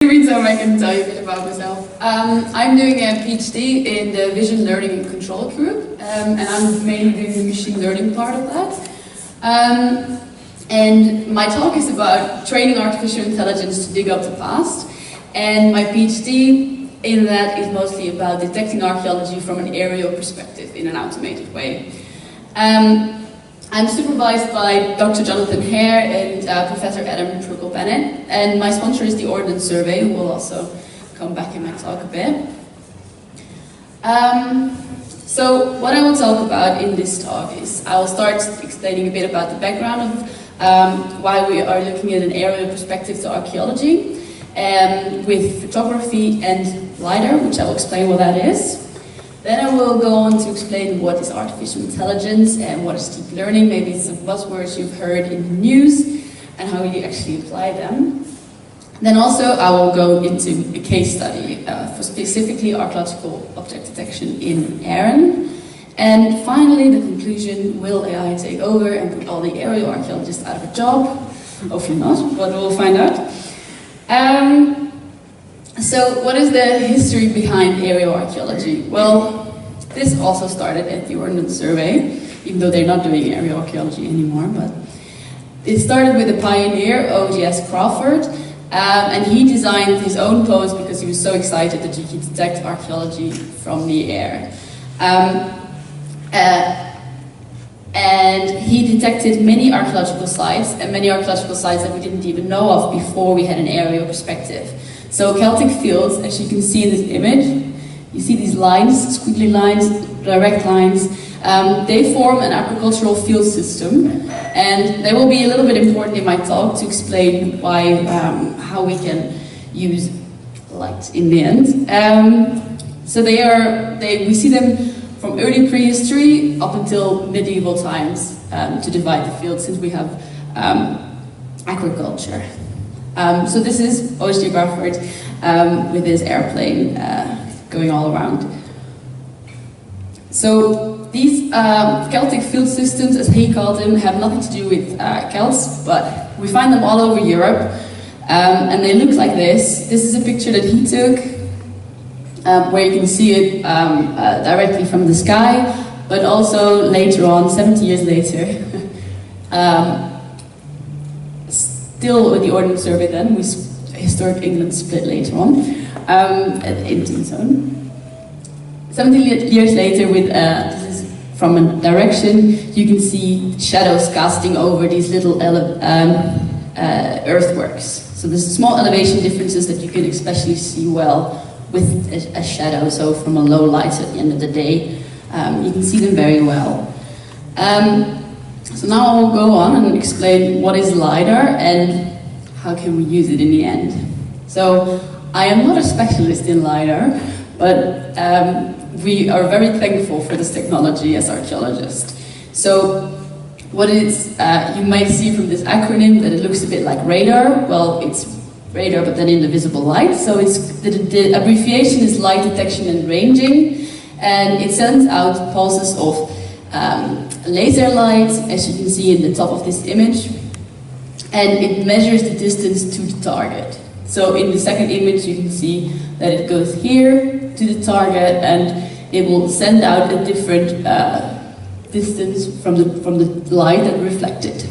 So I can tell you a bit about myself. I'm doing a PhD in the Vision Learning and Control group, and I'm mainly doing the machine learning part of that. And my talk is about training artificial intelligence to dig up the past, and my PhD in that is mostly about detecting archaeology from an aerial perspective in an automated way. I'm supervised by Dr. Jonathan Hare and Professor Adam Truckle-Bennett, and my sponsor is the Ordnance Survey, who will also come back in my talk a bit. So what I will talk about in this talk is I will start explaining a bit about the background of why we are looking at an aerial perspective to archaeology with photography and LiDAR, which I will explain what that is. Then I will go on to explain what is artificial intelligence and what is deep learning, maybe some buzzwords you've heard in the news, and how you actually apply them. Then also I will go into a case study for specifically archaeological object detection in Arran. And finally, the conclusion, will AI take over and put all the aerial archaeologists out of a job? Hopefully not, but we'll find out. So what is the history behind aerial archaeology? Well, this also started at the Ordnance Survey, even though they're not doing aerial archaeology anymore, but it started with a pioneer, O.G.S. Crawford, and he designed his own post because he was so excited that he could detect archaeology from the air. And he detected many archaeological sites, and many archaeological sites that we didn't even know of before we had an aerial perspective. So Celtic fields, as you can see in this image, you see these lines, squiggly lines, direct lines, they form an agricultural field system, and they will be a little bit important in my talk to explain why, how we can use light in the end. So we see them from early prehistory up until medieval times to divide the field, since we have agriculture. So this is O.G. Crawford with his airplane going all around. So these Celtic field systems, as he called them, have nothing to do with Celts, but we find them all over Europe, and they look like this. This is a picture that he took, where you can see it directly from the sky, but also later on, 70 years later, still with the Ordnance Survey then, Historic England split later on, at the 18th zone. 70 years later, this is from a direction, you can see shadows casting over these little earthworks. So there's small elevation differences that you can especially see well with a shadow, so from a low light at the end of the day, you can see them very well. So now I will go on and explain what is LiDAR and how can we use it in the end. So I am not a specialist in LiDAR, but we are very thankful for this technology as archaeologists. So what is, you might see from this acronym that it looks a bit like radar. Well, it's radar, but then in the visible light. So the abbreviation is light detection and ranging, and it sends out pulses of laser light, as you can see in the top of this image, and it measures the distance to the target. So in the second image you can see that it goes here to the target, and it will send out a different distance from the light that reflected.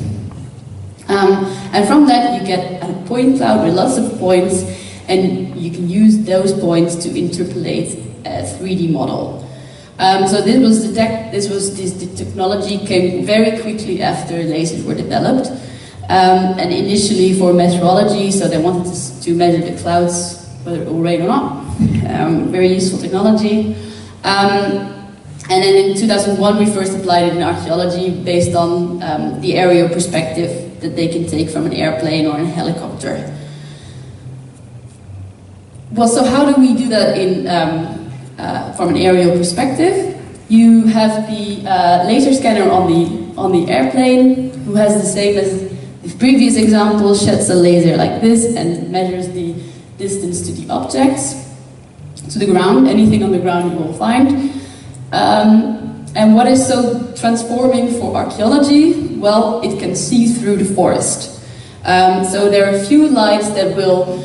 And from that you get a point cloud with lots of points, and you can use those points to interpolate a 3D model. So this technology came very quickly after lasers were developed, and initially for meteorology, so they wanted to measure the clouds, whether it will rain or not. Very useful technology. And then in 2001 we first applied it in archaeology based on the aerial perspective that they can take from an airplane or a helicopter. Well, so how do we do that from an aerial perspective? You have the laser scanner on the airplane, who has the same as the previous example, sheds a laser like this and measures the distance to the objects, to the ground. Anything on the ground you will find. And what is so transforming for archaeology? Well, it can see through the forest. So there are a few lights that will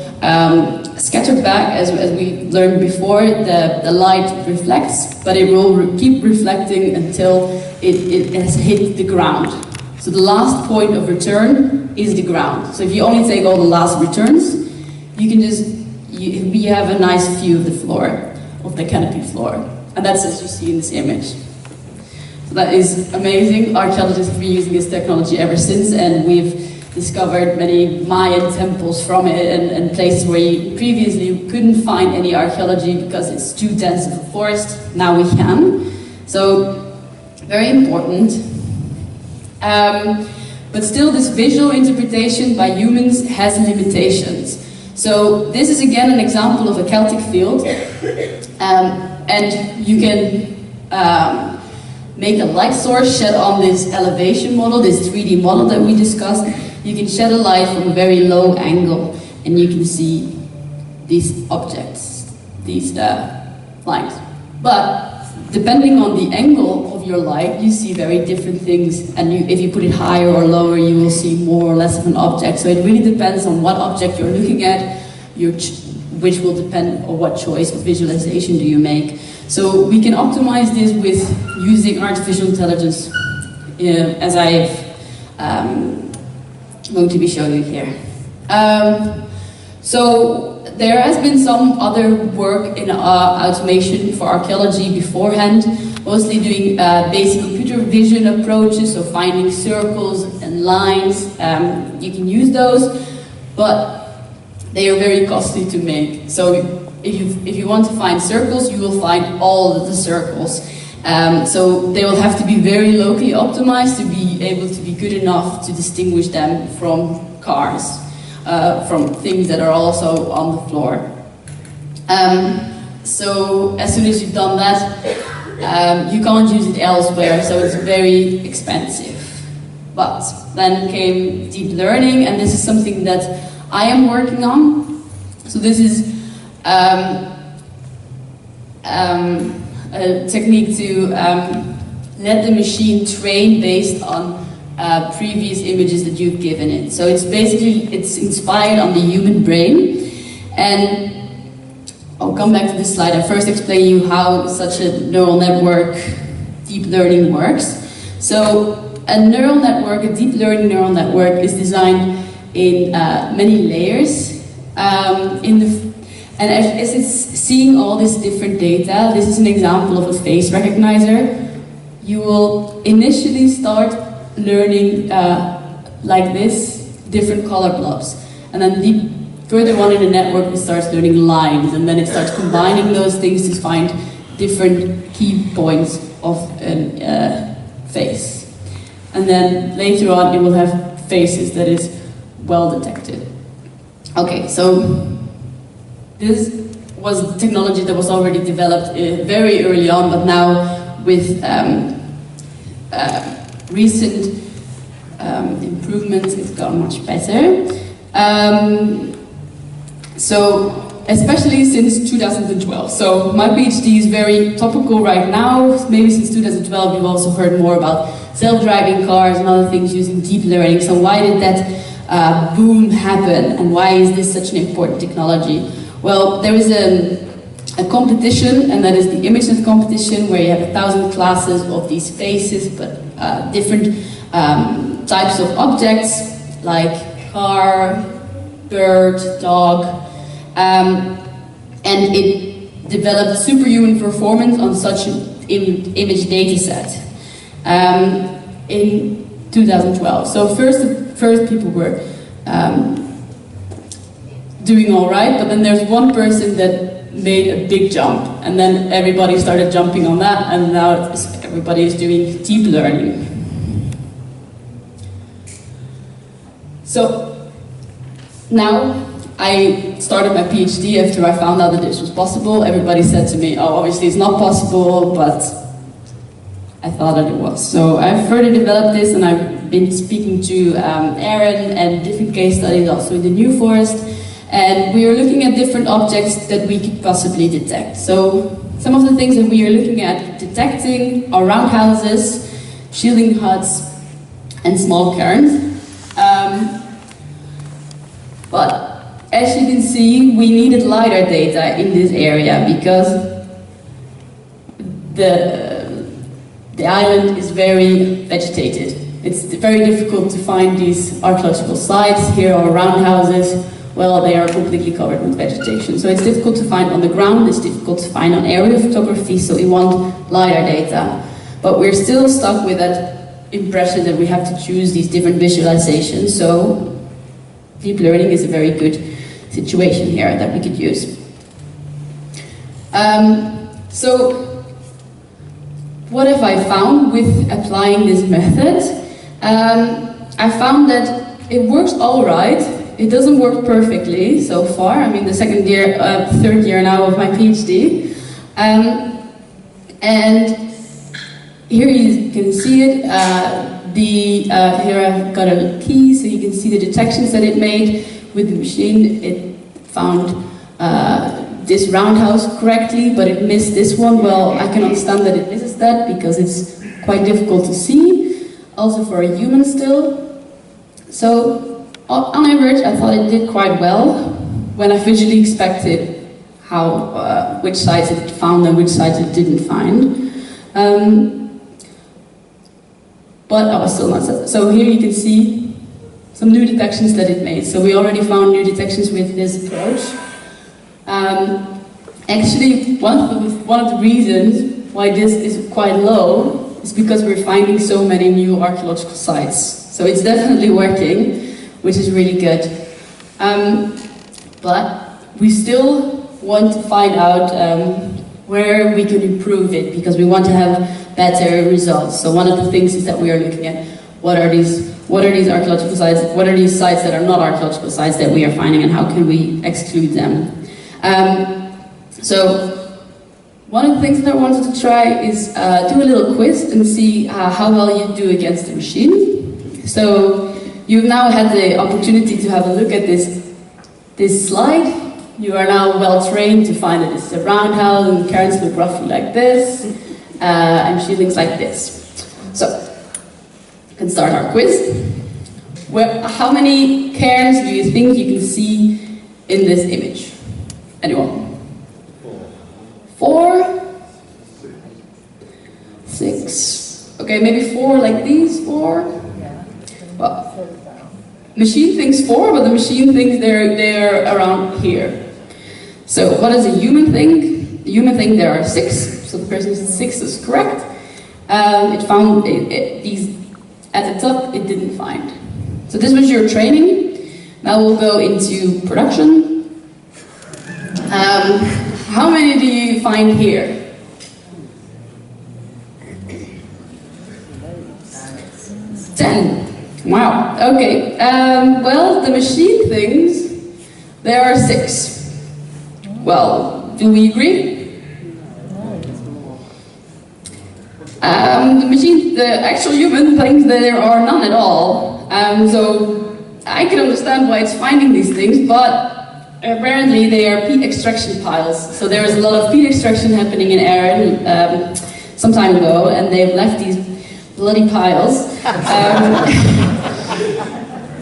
scattered back, as we learned before, the light reflects, but it will keep reflecting until it has hit the ground. So the last point of return is the ground. So if you only take all the last returns, you can you have a nice view of the floor, of the canopy floor. And that's as you see in this image. So that is amazing. Archaeologists have been using this technology ever since, and we've discovered many Mayan temples from it, and places where you previously couldn't find any archaeology because it's too dense of a forest. Now we can. So, very important. But still, this visual interpretation by humans has limitations. So this is again an example of a Celtic field, and you can make a light source shed on this elevation model, this 3D model that we discussed. You can shed a light from a very low angle, and you can see these objects, these lines. But depending on the angle of your light, you see very different things, and if you put it higher or lower, you will see more or less of an object. So it really depends on what object you're looking at, which will depend on what choice of visualization do you make. So we can optimize this with using artificial intelligence, as I'm going to be showing you here. So there has been some other work in automation for archaeology beforehand, mostly doing basic computer vision approaches, so finding circles and lines. You can use those, but they are very costly to make. So if you want to find circles, you will find all of the circles. So they will have to be very locally optimized to be able to be good enough to distinguish them from cars, from things that are also on the floor. So as soon as you've done that, you can't use it elsewhere, so it's very expensive. But then came deep learning, and this is something that I am working on. So this is a technique to let the machine train based on previous images that you've given it. So it's inspired on the human brain. And I'll come back to this slide. I'll first explain you how such a neural network, deep learning, works. So a neural network, a deep learning neural network, is designed in many layers. And as it's seeing all this different data, this is an example of a face recognizer. You will initially start learning like this, different color blobs. And then further on in the network, it starts learning lines, and then it starts combining those things to find different key points of a face. And then later on, it will have faces that is well detected. Okay, so this was technology that was already developed very early on, but now with recent improvements, it's gotten much better. So, especially since 2012. So my PhD is very topical right now. Maybe since 2012 you've also heard more about self-driving cars and other things using deep learning. So why did that boom happen, and why is this such an important technology? Well, there was a competition, and that is the ImageNet competition, where you have 1,000 classes of these faces, but different types of objects, like car, bird, dog, and it developed superhuman performance on such an image data set in 2012. So first people were doing all right, but then there's one person that made a big jump, and then everybody started jumping on that, and now everybody is doing deep learning. So now I started my PhD after I found out that this was possible. Everybody said to me, oh, obviously it's not possible, but I thought that it was. So I've further developed this, and I've been speaking to Aaron and different case studies also in the New Forest. And we are looking at different objects that we could possibly detect. So some of the things that we are looking at detecting are roundhouses, shielding huts, and small cairns. But as you can see, we needed LiDAR data in this area because the island is very vegetated. It's very difficult to find these archaeological sites. Here are roundhouses. Well, they are completely covered with vegetation. So it's difficult to find on the ground, it's difficult to find on aerial photography, so we want LiDAR data. But we're still stuck with that impression that we have to choose these different visualizations, so deep learning is a very good situation here that we could use. So what have I found with applying this method? I found that it works all right. It doesn't work perfectly so far. I'm in the third year now of my PhD. And here you can see it. Here I've got a key, so you can see the detections that it made with the machine. It found this roundhouse correctly, but it missed this one. Well, I can understand that it misses that because it's quite difficult to see, also for a human still. So on average, I thought it did quite well when I visually expected how which sites it found and which sites it didn't find. But I was still not satisfied. So here you can see some new detections that it made. So we already found new detections with this approach. Actually, one of the reasons why this is quite low is because we're finding so many new archaeological sites. So it's definitely working, which is really good. But we still want to find out where we can improve it, because we want to have better results. So one of the things is that we are looking at what are these archaeological sites, what are these sites that are not archaeological sites that we are finding, and how can we exclude them. So one of the things that I wanted to try is do a little quiz and see how well you do against the machine. So you've now had the opportunity to have a look at this slide. You are now well trained to find that it's a roundhouse and cairns look roughly like this, and shieldings like this. So, we can start our quiz. How many cairns do you think you can see in this image? Anyone? 4? 6? Okay, maybe 4 like these, 4? Well, machine thinks 4, but the machine thinks they're around here. So what does a human think? The human thinks there are 6, so the person who said 6 is correct. It found these at the top, it didn't find. So this was your training. Now we'll go into production. How many do you find here? 10. Wow, okay. Well, the machine thinks there are 6. Well, do we agree? The actual human thinks that there are none at all. So I can understand why it's finding these things, but apparently they are peat extraction piles. So there was a lot of peat extraction happening in Erin some time ago, and they've left these bloody piles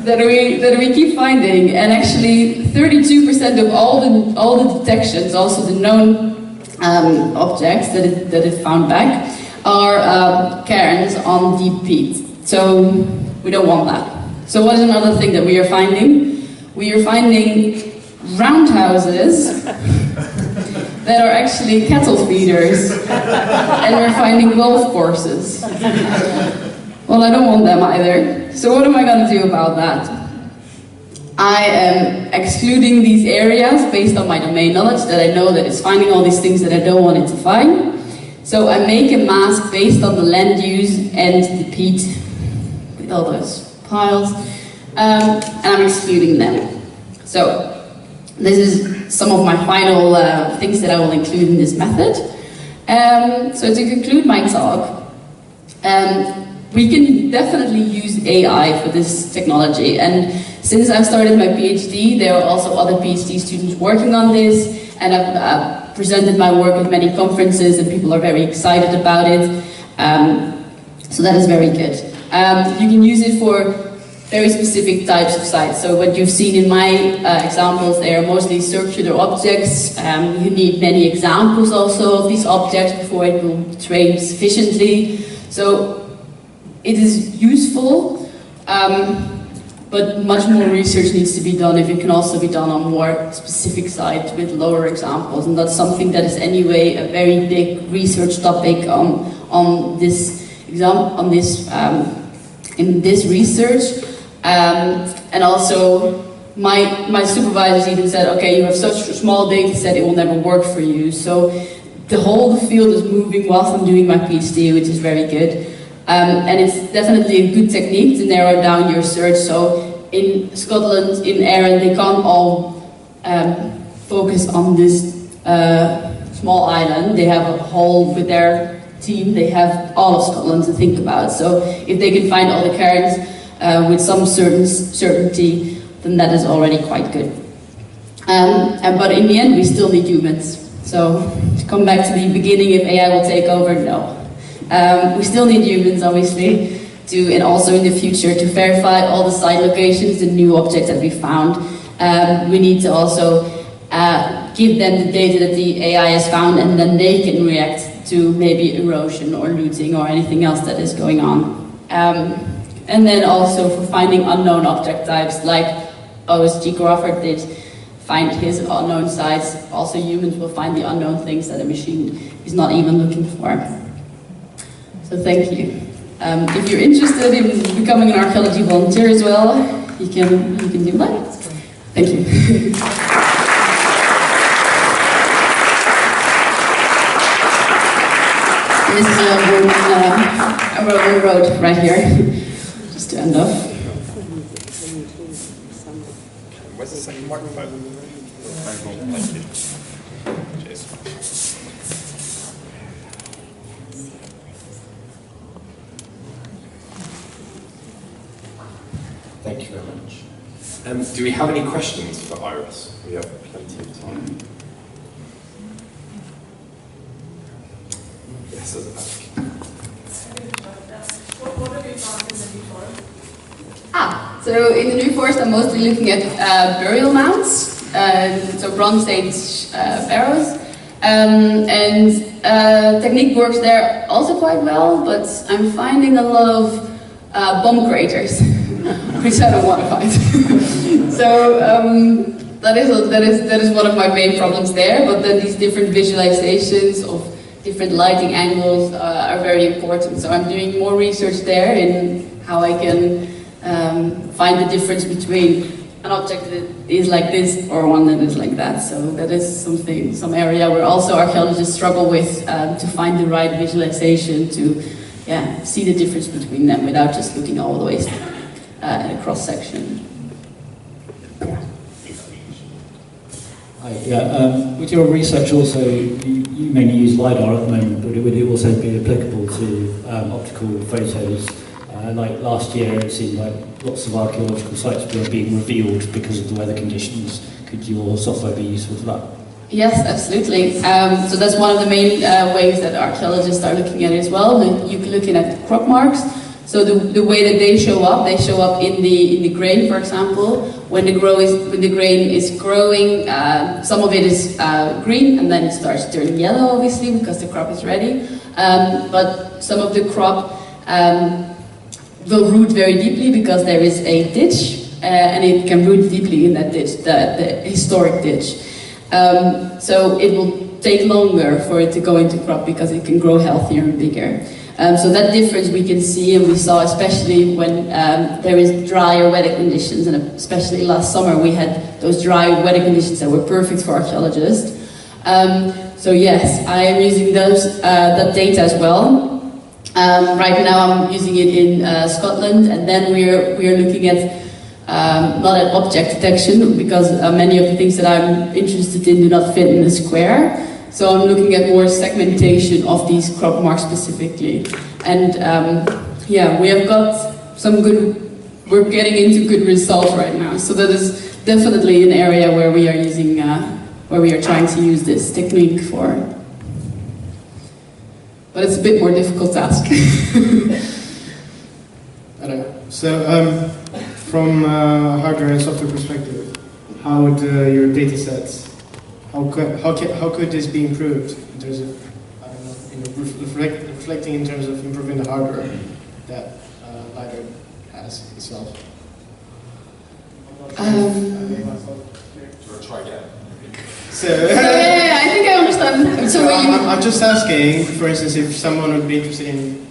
that we keep finding. And actually, 32% of all the detections, also the known objects that it found back, are cairns on deep peat. So we don't want that. So what is another thing that we are finding? We are finding roundhouses that are actually cattle feeders, and we're finding golf courses. Well, I don't want them either. So what am I going to do about that? I am excluding these areas based on my domain knowledge, that I know that it's finding all these things that I don't want it to find. So I make a mask based on the land use and the peat, with all those piles, and I'm excluding them. So this is some of my final things that I will include in this method. So to conclude my talk, we can definitely use AI for this technology, and since I've started my PhD, there are also other PhD students working on this, and I've presented my work at many conferences, and people are very excited about it. So that is very good. You can use it for very specific types of sites. So what you've seen in my examples, they are mostly circular objects. You need many examples also of these objects before it will train sufficiently. So it is useful, but much more research needs to be done if it can also be done on more specific sites with lower examples. And that's something that is anyway a very big research topic on this in this research. And also my supervisors even said, okay, you have such a small data set, it will never work for you. So the whole field is moving whilst I'm doing my PhD, which is very good. And it's definitely a good technique to narrow down your search. So in Scotland, in Erin, they can't all focus on this small island. They have a whole, with their team, they have all of Scotland to think about. So if they can find all the cairns with some certainty, then that is already quite good. But in the end, we still need humans. So to come back to the beginning, if AI will take over, no. We still need humans, obviously, and also in the future to verify all the site locations, the new objects that we found. We need to also give them the data that the AI has found, and then they can react to maybe erosion or looting or anything else that is going on. And then also for finding unknown object types, like OSG Crawford did find his unknown sites. Also humans will find the unknown things that a machine is not even looking for. So thank you. If you're interested in becoming an archaeology volunteer as well, you can do that. Thank you. This is a rolling road right here, just to end off. Where's the second microphone? Thank you. Cheers. Thank you very much. Do we have any questions for Iris? We have plenty of time. Yes, at the back. What have you found in the New Forest? So in the New Forest, I'm mostly looking at burial mounds, so Bronze Age barrows, and technique works there also quite well, but I'm finding a lot of bomb craters, which I don't want to find. So that is one of my main problems there. But then these different visualizations of different lighting angles are very important. So I'm doing more research there in how I can find the difference between an object that is like this or one that is like that. So that is some area where also archaeologists struggle with to find the right visualization to see the difference between them without just looking all the way at a cross section. Hi, with your research also, you mainly use LiDAR at the moment, but would it also be applicable to optical photos? Like last year, it seemed like lots of archaeological sites were being revealed because of the weather conditions. Could your software be useful for that? Yes, absolutely. So that's one of the main ways that archaeologists are looking at it as well. You're looking at crop marks. So the way that they show up in the grain, for example. When the grain is growing, some of it is green, and then it starts turning yellow, obviously, because the crop is ready. But some of the crop will root very deeply because there is a ditch, and it can root deeply in that ditch, the historic ditch. So it will take longer for it to go into crop because it can grow healthier and bigger. So that difference we can see, and we saw especially when there is drier weather conditions, and especially last summer we had those dry weather conditions that were perfect for archaeologists. So yes, I am using that data as well. Right now I'm using it in Scotland, and then we're looking at not at object detection, because many of the things that I'm interested in do not fit in the square. So I'm looking at more segmentation of these crop marks specifically. And we have got some we're getting into good results right now. So that is definitely an area where we are using, where we are trying to use this technique for. But it's a bit more difficult task. Hello. So from a hardware and software perspective, how would your data sets, how could this be improved in terms of, I don't know, reflecting in terms of improving the hardware that LiDAR has itself? Try again. So, yeah, I think I understand. So I'm just asking, for instance, if someone would be interested in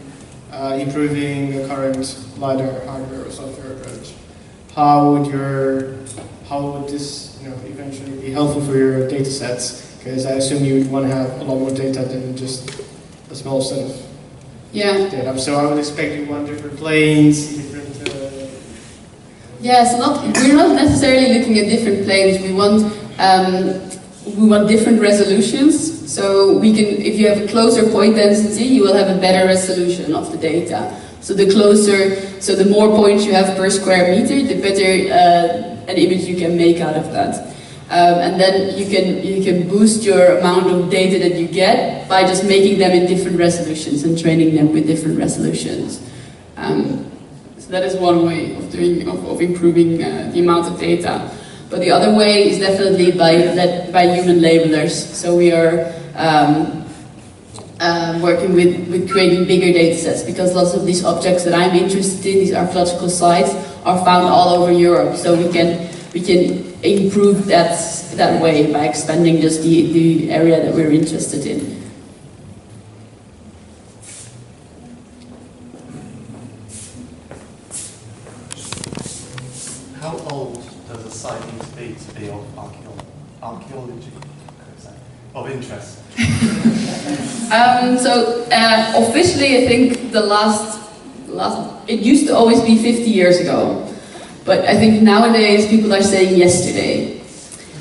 improving the current LiDAR hardware or software approach, how would this, eventually be helpful for your data sets? Because I assume you would want to have a lot more data than just a small set of data. So I would expect you want different planes, different. Yes, we're not necessarily looking at different planes. We want different resolutions. So we can, if you have a closer point density, you will have a better resolution of the data. So the more points you have per square meter, the better an image you can make out of that. And then you can boost your amount of data that you get by just making them in different resolutions and training them with different resolutions. So that is one way of improving the amount of data. But the other way is definitely by human labelers. So we are working with creating bigger data sets, because lots of these objects that I'm interested in, these archaeological sites, are found all over Europe. So we can improve that way by expanding just the area that we're interested in. How old does a site need to be of archaeology, of interest? Officially, I think it used to always be 50 years ago, but I think nowadays people are saying yesterday.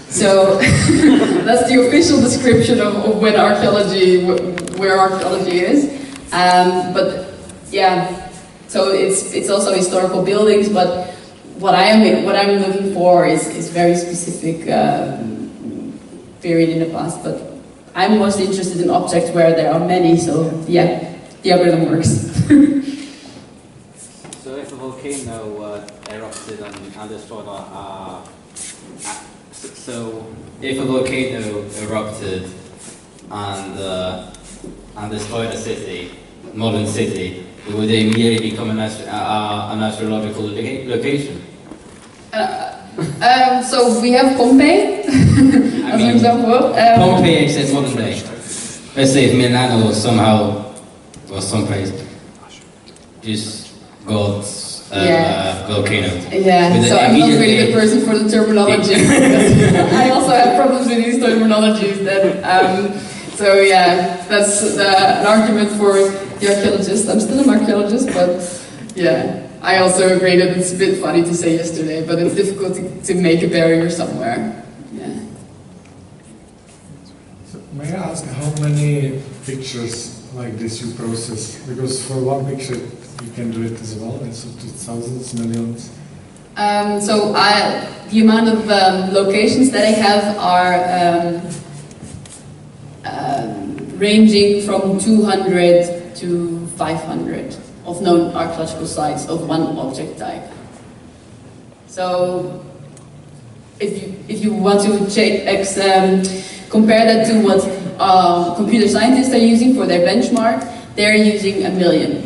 So that's the official description of when where archaeology is. But yeah, so it's also historical buildings, but what I'm looking for is very specific period in the past, but I'm most interested in objects where there are many, so yeah, the algorithm works. So if a volcano erupted and destroyed so if a volcano erupted and destroyed a city, modern city, would it immediately become an astrological location? So we have Pompeii as an example. Pompeii except modern day. Let's say if Milano somehow was someplace just got volcano. Yeah, so I'm not really the person for the terminology. I also have problems with these terminologies. So yeah, that's an argument for the archaeologist. I'm still an archaeologist, but yeah. I also agree that it's a bit funny to say yesterday, but it's difficult to make a barrier somewhere. Yeah. So may I ask how many pictures like this you process? Because for one picture you can do it as well, and so to thousands, millions. The amount of locations that I have are ranging from 200 to 500. Of known archaeological sites of one object type. So, if you want to compare that to what computer scientists are using for their benchmark, they're using 1 million.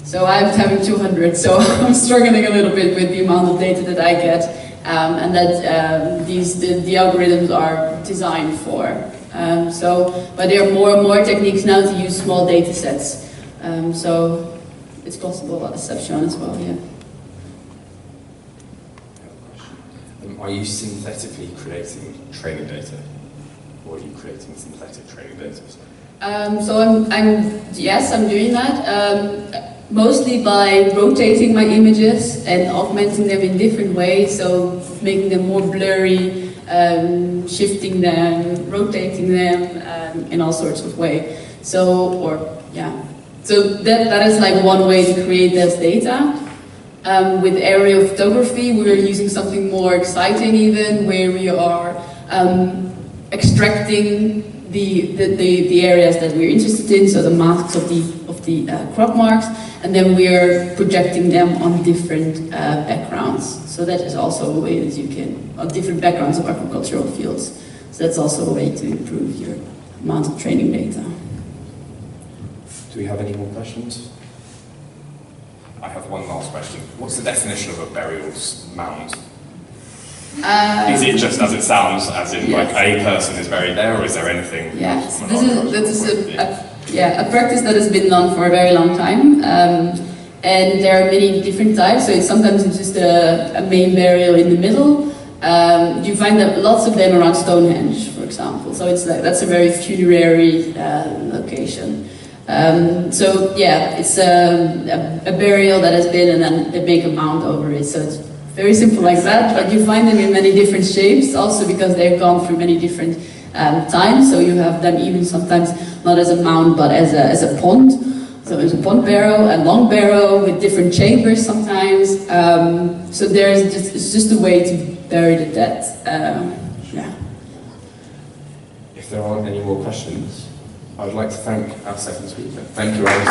So I'm having 200. So I'm struggling a little bit with the amount of data that I get, and that the algorithms are designed for. But there are more and more techniques now to use small data sets. So. It's possible, as I've shown as well, yeah. Are you synthetically creating training data? Or are you creating synthetic training data? I'm doing that. Mostly by rotating my images and augmenting them in different ways, so making them more blurry, shifting them, rotating them in all sorts of ways. So that is like one way to create that data. With aerial photography, we're using something more exciting even, where we are extracting the areas that we're interested in, so the masks of the crop marks, and then we're projecting them on different backgrounds. So that is also a way that you can, on different backgrounds of agricultural fields. So that's also a way to improve your amount of training data. Do we have any more questions? I have one last question. What's the definition of a burial mound? Is it just as it sounds, as in like a person is buried there, or is there anything? Yeah, so this is a practice that has been done for a very long time, and there are many different types. So sometimes it's just a main burial in the middle. You find that lots of them around Stonehenge, for example. So it's like that's a very funerary location. So yeah, it's a burial that has been, and then they make a mound over it. So it's very simple like that, but you find them in many different shapes, also because they've gone through many different times. So you have them even sometimes not as a mound, but as a pond. So there's a pond barrow, a long barrow with different chambers sometimes. So it's just a way to bury the dead. Yeah. If there aren't any more questions, I would like to thank our second speaker. Thank you, Alice.